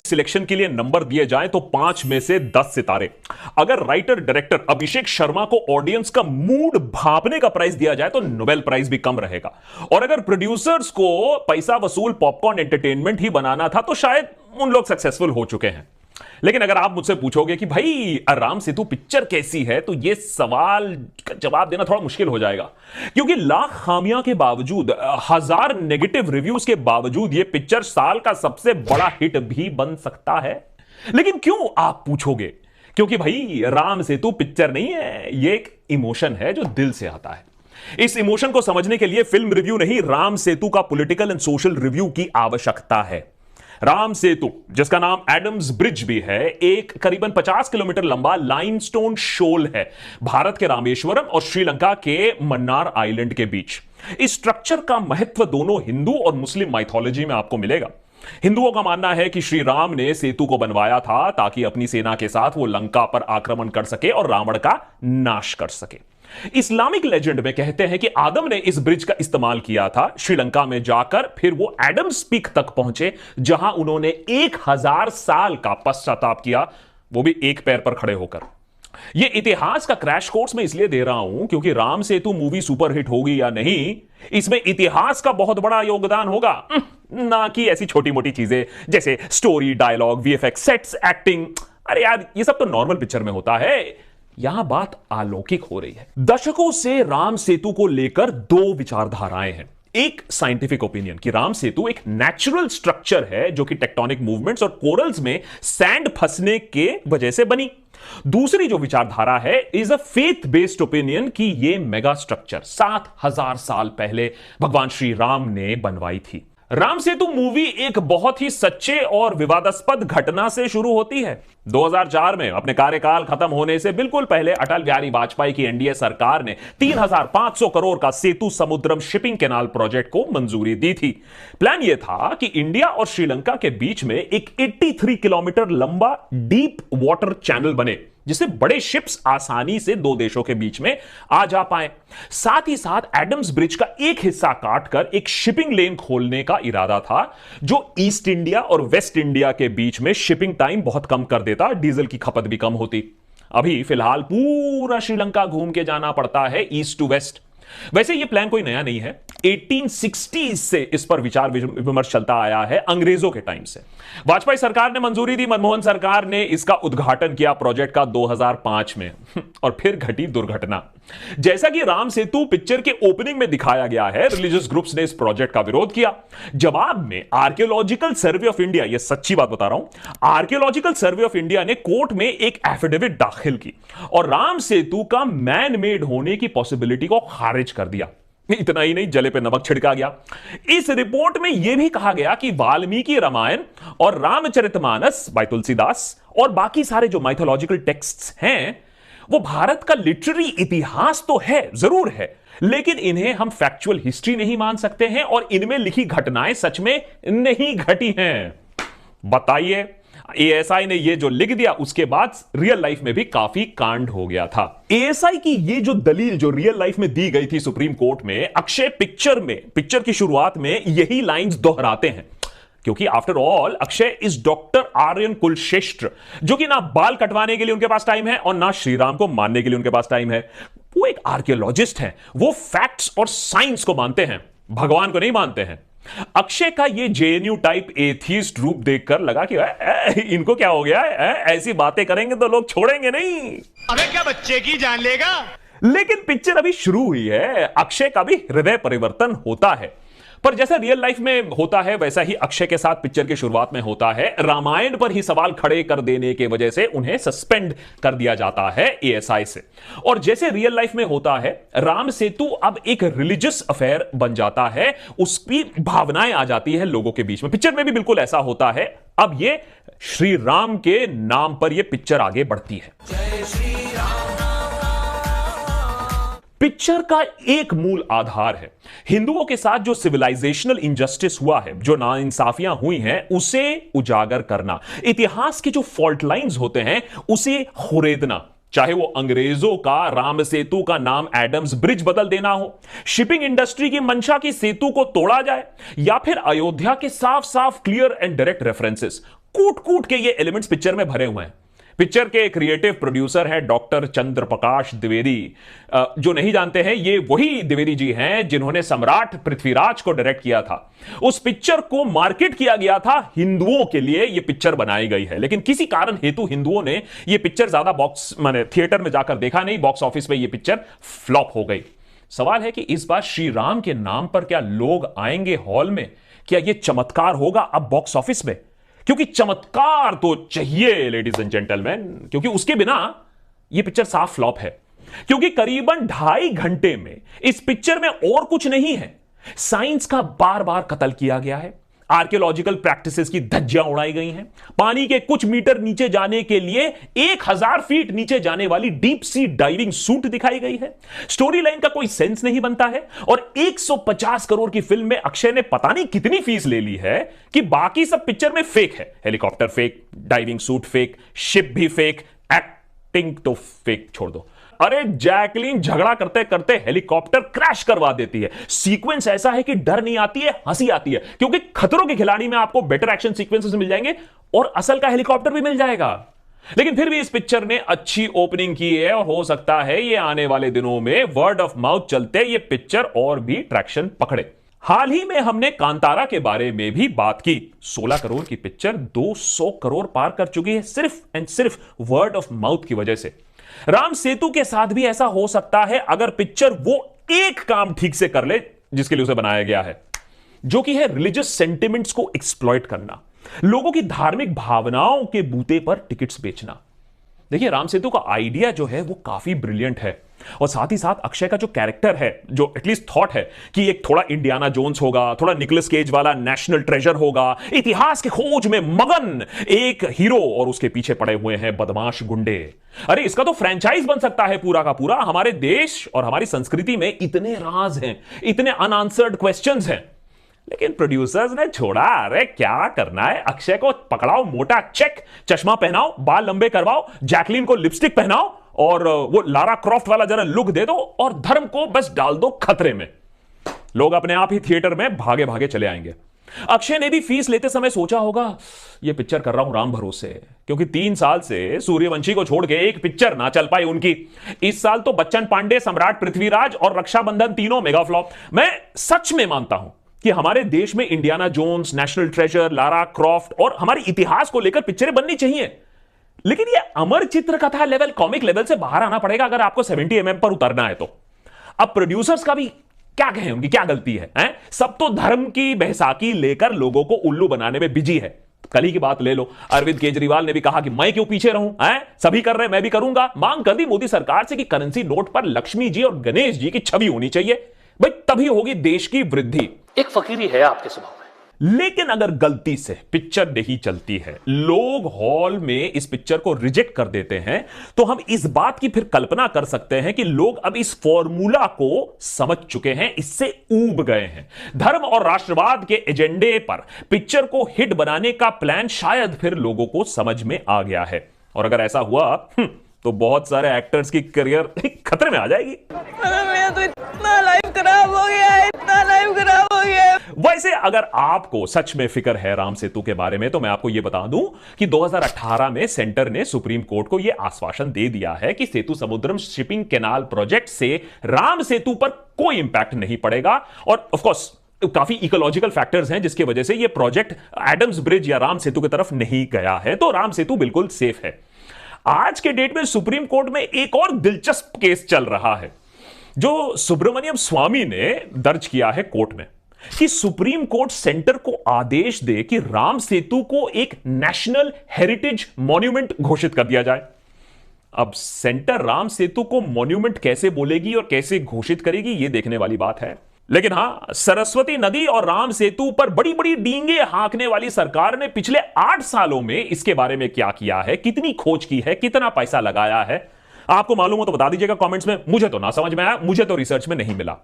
Selection के लिए number दिए जाएं तो 5 में से 10 सितारे। अगर राइटर डायरेक्टर अभिषेक शर्मा को ऑडियंस का मूड भांपने का प्राइस दिया जाए तो नोबेल प्राइस भी कम रहेगा। और अगर प्रोड्यूसर्स को पैसा वसूल पॉपकॉर्न एंटरटेनमेंट ही बनाना था तो शायद उन लोग सक्सेसफुल हो चुके हैं। लेकिन अगर आप मुझसे पूछोगे कि भाई राम सेतु पिक्चर कैसी है, तो यह सवाल का जवाब देना थोड़ा मुश्किल हो जाएगा, क्योंकि लाख खामियां के बावजूद, 1000 नेगेटिव रिव्यूज के बावजूद यह पिक्चर साल का सबसे बड़ा हिट भी बन सकता है। लेकिन क्यों, आप पूछोगे? क्योंकि भाई राम सेतु पिक्चर नहीं है, यह एक इमोशन है जो दिल से आता है। इस इमोशन को समझने के लिए फिल्म रिव्यू नहीं, राम सेतु का पॉलिटिकल एंड सोशल रिव्यू की आवश्यकता है। राम सेतु, जिसका नाम एडम्स ब्रिज भी है, एक करीबन 50 किलोमीटर लंबा लाइमस्टोन शोल है भारत के रामेश्वरम और श्रीलंका के मन्नार आइलैंड के बीच। इस स्ट्रक्चर का महत्व दोनों हिंदू और मुस्लिम माइथोलॉजी में आपको मिलेगा। हिंदुओं का मानना है कि श्री राम ने सेतु को बनवाया था ताकि अपनी सेना के साथ वो लंका पर आक्रमण कर सके और रावण का नाश कर सके। इस्लामिक लेजेंड में कहते हैं कि आदम ने इस ब्रिज का इस्तेमाल किया था श्रीलंका में जाकर, फिर वो एडम्स पीक तक पहुंचे जहां उन्होंने 1000 साल का पश्चाताप किया, वो भी एक पैर पर खड़े होकर। ये इतिहास का क्रैश कोर्स मैं इसलिए दे रहा हूं क्योंकि राम सेतु मूवी सुपरहिट होगी या नहीं, इसमें इतिहास का बहुत बड़ा योगदान होगा, ना कि ऐसी छोटी मोटी चीजें जैसे story, dialogue, VFX, sets, acting. अरे यार, ये सब तो नॉर्मल पिक्चर में होता है, यहां बात अलौकिक हो रही है। दशकों से राम सेतु को लेकर दो विचारधाराएं हैं। एक साइंटिफिक ओपिनियन कि राम सेतु एक नेचुरल स्ट्रक्चर है जो कि टेक्टोनिक मूवमेंट्स और कोरल्स में सैंड फंसने के वजह से बनी। दूसरी जो विचारधारा है is a faith based opinion कि यह मेगा स्ट्रक्चर 7000 साल पहले भगवान श्री राम ने बनवाई थी। राम सेतु मूवी एक बहुत ही सच्चे और विवादास्पद घटना से शुरू होती है। 2004 में अपने कार्यकाल खत्म होने से बिल्कुल पहले अटल बिहारी वाजपेयी की एनडीए सरकार ने 3500 करोड़ का सेतु समुद्रम शिपिंग कैनाल प्रोजेक्ट को मंजूरी दी थी। प्लान यह था कि इंडिया और श्रीलंका के बीच में एक 83 किलोमीटर लंबा डीप वाटर चैनल बने, जिससे बड़े शिप्स आसानी से दो देशों के बीच में आ जा पाए। साथ ही साथ एडम्स ब्रिज का एक हिस्सा काटकर एक शिपिंग लेन खोलने का इरादा था, जो ईस्ट इंडिया और वेस्ट इंडिया के बीच में शिपिंग टाइम बहुत कम कर देता, डीजल की खपत भी कम होती। अभी फिलहाल पूरा श्रीलंका घूम के जाना पड़ता है ईस्ट टू वेस्ट। वैसे यह प्लान कोई नया नहीं है, 1860 से इस पर विचार विमर्श चलता आया है, अंग्रेजों के टाइम से। वाजपेयी सरकार ने मंजूरी दी, मनमोहन सरकार ने इसका उद्घाटन किया प्रोजेक्ट का 2005 में, और फिर घटी दुर्घटना। जैसा कि राम सेतु पिक्चर के ओपनिंग में दिखाया गया है, रिलीजियस ग्रुप्स ने इस प्रोजेक्ट का विरोध किया। जवाब में आर्कियोलॉजिकल सर्वे ऑफ इंडिया, यह सच्ची बात बता रहा हूं, आर्कियोलॉजिकल सर्वे ऑफ इंडिया ने कोर्ट में एक एफिडेविट दाखिल की और राम सेतु का मैन मेड होने की पॉसिबिलिटी को खारिज कर दिया। इतना ही नहीं, जले पे नमक छिड़का गया। इस रिपोर्ट में यह भी कहा गया कि वाल्मीकि रामायण और रामचरितमानस बाय तुलसीदास और बाकी सारे जो माइथोलॉजिकल टेक्स्ट्स हैं, वो भारत का लिटरेरी इतिहास तो है, जरूर है, लेकिन इन्हें हम फैक्चुअल हिस्ट्री नहीं मान सकते हैं और इनमें लिखी घटनाएं सच में नहीं घटी हैं। बताइए, एएसआई ने ये जो लिख दिया, उसके बाद रियल लाइफ में भी काफी कांड हो गया था। एएसआई की ये जो दलील जो रियल लाइफ में दी गई थी सुप्रीम कोर्ट में, अक्षय पिक्चर की शुरुआत में यही लाइंस दोहराते हैं, क्योंकि after all Akshay is doctor Aryan Kulshreshtha, जो कि ना बाल कटवाने के लिए उनके पास टाइम है और ना श्री राम को मानने के लिए उनके पास टाइम है। वो एक आर्कियोलॉजिस्ट हैं, वो फैक्ट्स और साइंस को मानते हैं, भगवान को नहीं मानते हैं। अक्षय का ये जेएनयू टाइप एथीस्ट रूप देखकर लगा कि इनको क्या हो गया है, ऐसी बातें करेंगे तो लोग छोड़ेंगे नहीं। अबे क्या बच्चे की जान लेगा। लेकिन पिक्चर अभी शुरू हुई है, अक्षय का भी हृदय परिवर्तन होता है, पर जैसा रियल लाइफ में होता है वैसा ही अक्षय के साथ पिक्चर के शुरुआत में होता है। रामायण पर ही सवाल खड़े कर देने की वजह से उन्हें सस्पेंड कर दिया जाता है एएसआई से। और जैसे रियल लाइफ में होता है, राम सेतु अब एक रिलीजियस अफेयर बन जाता है, उसकी भावनाएं आ जाती है लोगों के बीच में। पिक्चर में भी बिल्कुल ऐसा होता है। अब ये श्री राम के नाम पर यह पिक्चर आगे बढ़ती है। जय श्री राम। पिक्चर का एक मूल आधार है, हिंदुओं के साथ जो सिविलाइजेशनल इनजस्टिस हुआ है, जो नाइंसाफियां हुई हैं, उसे उजागर करना, इतिहास के जो फॉल्ट लाइंस होते हैं उसे खुरेदना। चाहे वो अंग्रेजों का राम सेतु का नाम एडम्स ब्रिज बदल देना हो, शिपिंग इंडस्ट्री की मंशा की सेतु को तोड़ा जाए, या फिर अयोध्या के साफ साफ क्लियर एंड डायरेक्ट रेफरेंसेस, कूट कूट के ये एलिमेंट्स पिक्चर में भरे हुए हैं। पिक्चर के क्रिएटिव प्रोड्यूसर है डॉक्टर चंद्रप्रकाश द्विवेदी। जो नहीं जानते हैं, ये वही द्विवेदी जी हैं जिन्होंने सम्राट पृथ्वीराज को डायरेक्ट किया था। उस पिक्चर को मार्केट किया गया था हिंदुओं के लिए, ये पिक्चर बनाई गई है, लेकिन किसी कारण हेतु हिंदुओं ने ये पिक्चर ज्यादा बॉक्स माने थिएटर में जाकर देखा नहीं, बॉक्स ऑफिस में ये पिक्चर फ्लॉप हो गई। सवाल है कि इस बार श्री राम के नाम पर क्या लोग आएंगे हॉल में? क्या यह चमत्कार होगा अब बॉक्स ऑफिस में? क्योंकि चमत्कार तो चाहिए लेडीज एंड जेंटलमैन, क्योंकि उसके बिना यह पिक्चर साफ फ्लॉप है। क्योंकि करीबन 2.5 घंटे में इस पिक्चर में और कुछ नहीं है, साइंस का बार बार कत्ल किया गया है, आर्कियोलॉजिकल प्रैक्टिसेस की धज्जियां उड़ाई गई हैं, पानी के कुछ मीटर नीचे जाने के लिए 1000 फीट नीचे जाने वाली डीप सी डाइविंग सूट दिखाई गई है, स्टोरी लाइन का कोई सेंस नहीं बनता है, और 150 करोड़ की फिल्म में अक्षय ने पता नहीं कितनी फीस ले ली है कि बाकी सब पिक्चर में फेक है। Helicopter fake, diving suit fake, ship भी फेक, एक्टिंग तो फेक छोड़ दो। अरे जैकलीन झगड़ा करते करते हेलीकॉप्टर क्रैश करवा देती है। सीक्वेंस ऐसा है कि डर नहीं आती है, हंसी आती है, क्योंकि खतरों के खिलाड़ी में आपको बेटर एक्शन सीक्वेंसेस मिल जाएंगे और असल का हेलीकॉप्टर भी मिल जाएगा। लेकिन फिर भी इस पिक्चर ने अच्छी ओपनिंग की है और हो सकता है ये आने वाले दिनों में वर्ड ऑफ माउथ चलते ये पिक्चर और भी ट्रैक्शन पकड़े। हाल ही में हमने कांतारा के बारे में भी बात की। 16 करोड़ की पिक्चर 200 करोड़ पार कर चुकी है सिर्फ एंड सिर्फ वर्ड ऑफ माउथ की वजह से। राम सेतु के साथ भी ऐसा हो सकता है अगर पिक्चर वो एक काम ठीक से कर ले जिसके लिए उसे बनाया गया है, जो कि है रिलीजियस सेंटिमेंट्स को एक्सप्लॉइट करना, लोगों की धार्मिक भावनाओं के बूते पर टिकट्स बेचना। देखिए, राम सेतु का आइडिया जो है वो काफी ब्रिलियंट है, और साथ ही साथ अक्षय का जो कैरेक्टर है, जो एटलीस्ट थॉट है कि एक थोड़ा इंडियाना जोन्स होगा, थोड़ा निकोलस केज वाला नेशनल ट्रेजर होगा, इतिहास की खोज में मगन एक हीरो और उसके पीछे पड़े हुए हैं बदमाश गुंडे। अरे इसका तो फ्रेंचाइज बन सकता है पूरा का पूरा। हमारे देश और हमारी संस्कृति में इतने राज हैं, इतने अनआंसर्ड क्वेश्चंस हैं, लेकिन प्रोड्यूसर्स ने छोड़ा। अरे क्या करना है, अक्षय को पकड़ाओ, मोटा चेक, चश्मा पहनाओ, बाल लंबे करवाओ, जैकलीन को लिपस्टिक पहनाओ और वो लारा क्रॉफ्ट वाला जरा लुक दे दो और धर्म को बस डाल दो खतरे में। लोग अपने आप ही थिएटर में भागे भागे चले आएंगे। अक्षय ने भी फीस लेते समय सोचा होगा, ये पिक्चर कर रहा हूं राम भरोसे, क्योंकि 3 साल से सूर्यवंशी को छोड़ के एक पिक्चर ना चल पाई उनकी। इस साल तो बच्चन पांडे, सम्राट पृथ्वीराज और रक्षाबंधन तीनों मेगा फ्लॉप। मैं सच में मानता हूं कि हमारे देश में Indiana Jones, National Treasure, Lara Croft और हमारे इतिहास को लेकर पिक्चरें बननी चाहिए, लेकिन ये अमर चित्र कथा लेवल, कॉमिक लेवल से बाहर आना पड़ेगा अगर आपको 70 mm पर उतरना है तो। अब प्रोड्यूसर्स का भी क्या कहें, उनकी क्या गलती है, सब तो धर्म की बहसाकी लेकर लोगों को उल्लू बनाने में बिजी है। कल ही की बात ले लो, अरविंद केजरीवाल ने भी कहा कि मैं क्यों पीछे रहूं, सभी कर रहे मैं भी करूंगा। मांग कर दी मोदी सरकार से कि करेंसी नोट पर लक्ष्मी जी और गणेश जी की छवि होनी चाहिए, भाई तभी होगी देश की वृद्धि। एक फकीरी है आपके स्वभाव में। लेकिन अगर गलती से पिक्चर नहीं चलती है, लोग हॉल में इस पिक्चर को रिजेक्ट कर देते हैं, तो हम इस बात की फिर कल्पना कर सकते हैं कि लोग अब इस फॉर्मूला को समझ चुके हैं, इससे ऊब गए हैं। धर्म और राष्ट्रवाद के एजेंडे पर पिक्चर को हिट बनाने का प्लान शायद फिर लोगों को समझ में आ गया है, और अगर ऐसा हुआ तो बहुत सारे एक्टर्स की करियर खतरे में आ जाएगी। मेरा तो इतना लाइफ खराब हो गया है, इतना लाइफ खराब हो गया है। वैसे अगर आपको सच में फिक्र है राम सेतु के बारे में, तो मैं आपको यह बता दूं कि 2018 में सेंटर ने सुप्रीम कोर्ट को यह आश्वासन दे दिया है कि सेतु समुद्रम शिपिंग कैनाल प्रोजेक्ट से राम सेतु पर कोई इंपैक्ट नहीं पड़ेगा, और ऑफ कोर्स काफी इकोलॉजिकल फैक्टर्स हैं जिसकी वजह से यह प्रोजेक्ट एडम्स ब्रिज या राम सेतु की तरफ नहीं गया है, तो राम सेतु बिल्कुल सेफ है। आज के डेट में सुप्रीम कोर्ट में एक और दिलचस्प केस चल रहा है, जो सुब्रमण्यम स्वामी ने दर्ज किया है कोर्ट में, कि सुप्रीम कोर्ट सेंटर को आदेश दे कि राम सेतु को एक नेशनल हेरिटेज मॉन्यूमेंट घोषित कर दिया जाए। अब सेंटर राम सेतु को मॉन्यूमेंट कैसे बोलेगी और कैसे घोषित करेगी, यह देखने वाली बात है। लेकिन हां, सरस्वती नदी और राम सेतु पर बड़ी बड़ी डींगे हाँकने वाली सरकार ने पिछले 8 सालों में इसके बारे में क्या किया है, कितनी खोज की है, कितना पैसा लगाया है, आपको मालूम हो तो बता दीजिएगा कमेंट्स में। मुझे तो ना समझ में आया, मुझे तो रिसर्च में नहीं मिला।